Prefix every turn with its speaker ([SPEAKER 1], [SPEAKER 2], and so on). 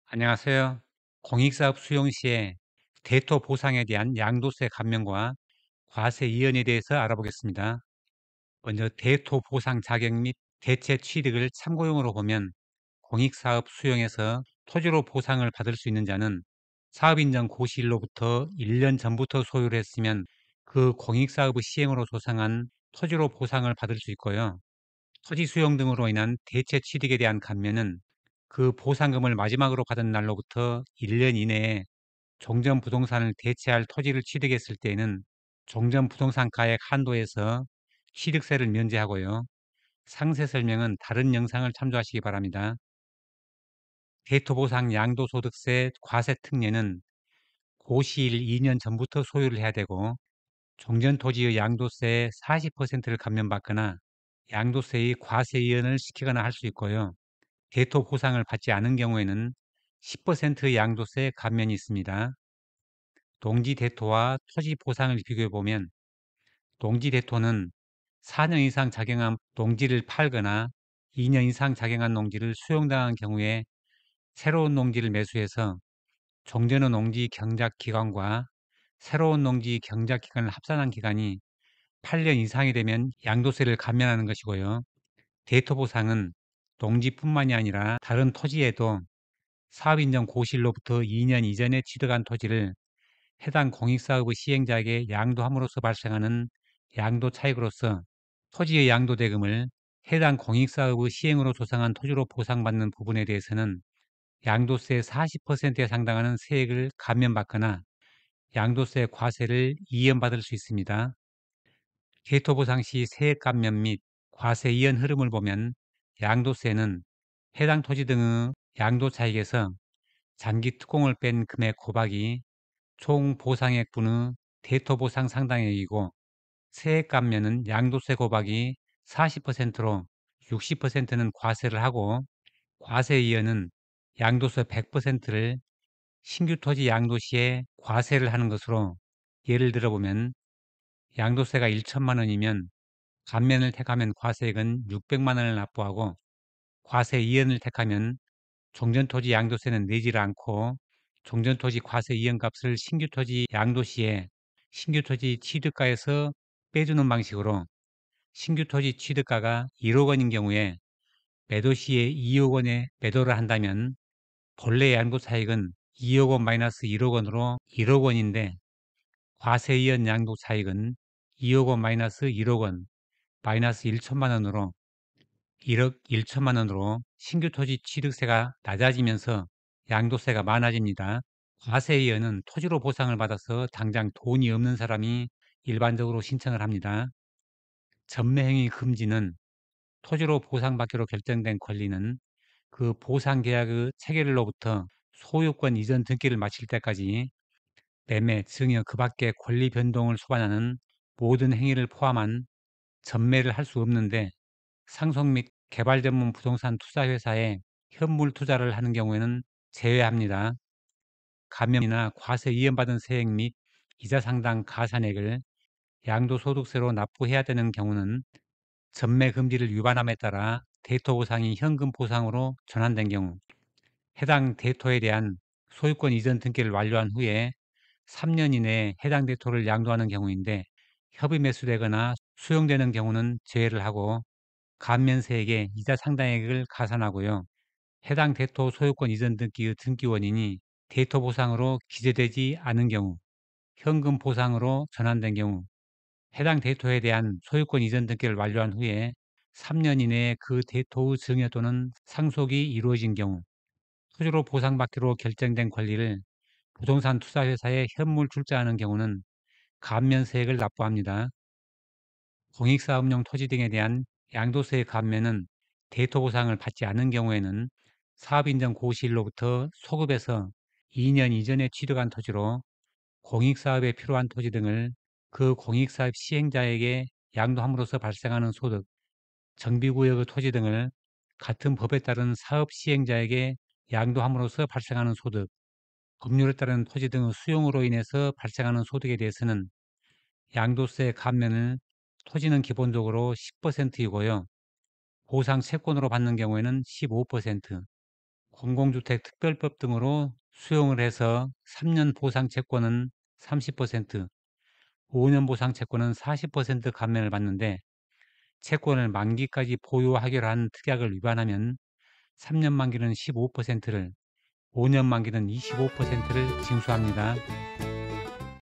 [SPEAKER 1] 안녕하세요. 공익사업 수용 시에 대토 보상에 대한 양도세 감면과 과세 이연에 대해서 알아보겠습니다. 먼저 대토 보상 자격 및 대체 취득을 참고용으로 보면 공익사업 수용에서 토지로 보상을 받을 수 있는 자는 사업인정 고시일로부터 1년 전부터 소유를 했으면 그 공익사업의 시행으로 조성한 토지로 보상을 받을 수 있고요. 토지 수용 등으로 인한 대체 취득에 대한 감면은 그 보상금을 마지막으로 받은 날로부터 1년 이내에 종전 부동산을 대체할 토지를 취득했을 때에는 종전 부동산 가액 한도에서 취득세를 면제하고요. 상세 설명은 다른 영상을 참조하시기 바랍니다. 대토보상 양도소득세 과세 특례는 고시일 2년 전부터 소유를 해야 되고 종전 토지의 양도세의 40%를 감면받거나 양도세의 과세 이연을 시키거나 할 수 있고요. 대토 보상을 받지 않은 경우에는 10% 양도세 감면이 있습니다. 농지 대토와 토지 보상을 비교해 보면 농지 대토는 4년 이상 작용한 농지를 팔거나 2년 이상 작용한 농지를 수용당한 경우에 새로운 농지를 매수해서 종전의 농지 경작 기간과 새로운 농지 경작 기간을 합산한 기간이 8년 이상이 되면 양도세를 감면하는 것이고요. 대토 보상은 농지뿐만이 아니라 다른 토지에도 사업인정 고시일로부터 2년 이전에 취득한 토지를 해당 공익사업의 시행자에게 양도함으로써 발생하는 양도 차익으로서 토지의 양도대금을 해당 공익사업의 시행으로 조성한 토지로 보상받는 부분에 대해서는 양도세 40%에 해당하는 세액을 감면받거나 양도세 과세를 이연받을 수 있습니다. 대토보상 시 세액 감면 및 과세 이연 흐름을 보면 양도세는 해당 토지 등의 양도 차익에서 장기 특공을 뺀 금액 곱하기 총 보상액분의 대토보상 상당액이고 세액 감면은 양도세 곱하기 40%로 60%는 과세를 하고 과세 이연은 양도세 100%를 신규 토지 양도 시에 과세를 하는 것으로 예를 들어보면 양도세가 1천만 원이면 감면을 택하면 과세액은 600만 원을 납부하고 과세 이연을 택하면 종전토지 양도세는 내지를 않고 종전토지 과세 이연값을 신규 토지 양도 시에 신규 토지 취득가에서 빼주는 방식으로 신규 토지 취득가가 1억 원인 경우에 매도 시에 2억 원에 매도를 한다면 본래 양도 차익은 2억 원 마이너스 1억 원으로 1억 원인데 과세 이연 양도 차익은 2억 원 마이너스 1억 원 마이너스 1천만 원으로 1억 1천만 원으로 신규 토지 취득세가 낮아지면서 양도세가 많아집니다. 과세이연은 토지로 보상을 받아서 당장 돈이 없는 사람이 일반적으로 신청을 합니다. 전매행위 금지는 토지로 보상받기로 결정된 권리는 그 보상계약의 체결일로부터 소유권 이전 등기를 마칠 때까지 매매, 증여 그 밖의 권리 변동을 수반하는 모든 행위를 포함한 전매를 할 수 없는데 상속 및 개발 전문 부동산 투자회사에 현물 투자를 하는 경우에는 제외합니다. 감면이나 과세 이연받은 세액 및 이자 상당 가산액을 양도소득세로 납부해야 되는 경우는 전매 금지를 위반함에 따라 대토 보상이 현금 보상으로 전환된 경우, 해당 대토에 대한 소유권 이전 등기를 완료한 후에 3년 이내에 해당 대토를 양도하는 경우인데 협의 매수되거나 수용되는 경우는 제외를 하고 감면세액의 이자 상당액을 가산하고요. 해당 대토 소유권 이전 등기의 등기 원인이 대토 보상으로 기재되지 않은 경우, 현금 보상으로 전환된 경우, 해당 대토에 대한 소유권 이전 등기를 완료한 후에 3년 이내에 그 대토의 증여 또는 상속이 이루어진 경우, 토지로 보상받기로 결정된 권리를 부동산 투자회사에 현물 출자하는 경우는 감면세액을 납부합니다. 공익사업용 토지 등에 대한 양도세 감면은 대토 보상을 받지 않은 경우에는 사업인정 고시일로부터 소급해서 2년 이전에 취득한 토지로 공익사업에 필요한 토지 등을 그 공익사업 시행자에게 양도함으로써 발생하는 소득, 정비구역의 토지 등을 같은 법에 따른 사업 시행자에게 양도함으로써 발생하는 소득, 법률에 따른 토지 등의 수용으로 인해서 발생하는 소득에 대해서는 양도세 감면을 토지는 기본적으로 10%이고요. 보상 채권으로 받는 경우에는 15%, 공공주택 특별법 등으로 수용을 해서 3년 보상 채권은 30%, 5년 보상 채권은 40% 감면을 받는데 채권을 만기까지 보유하기로 한 특약을 위반하면 3년 만기는 15%를, 5년 만기는 25%를 징수합니다.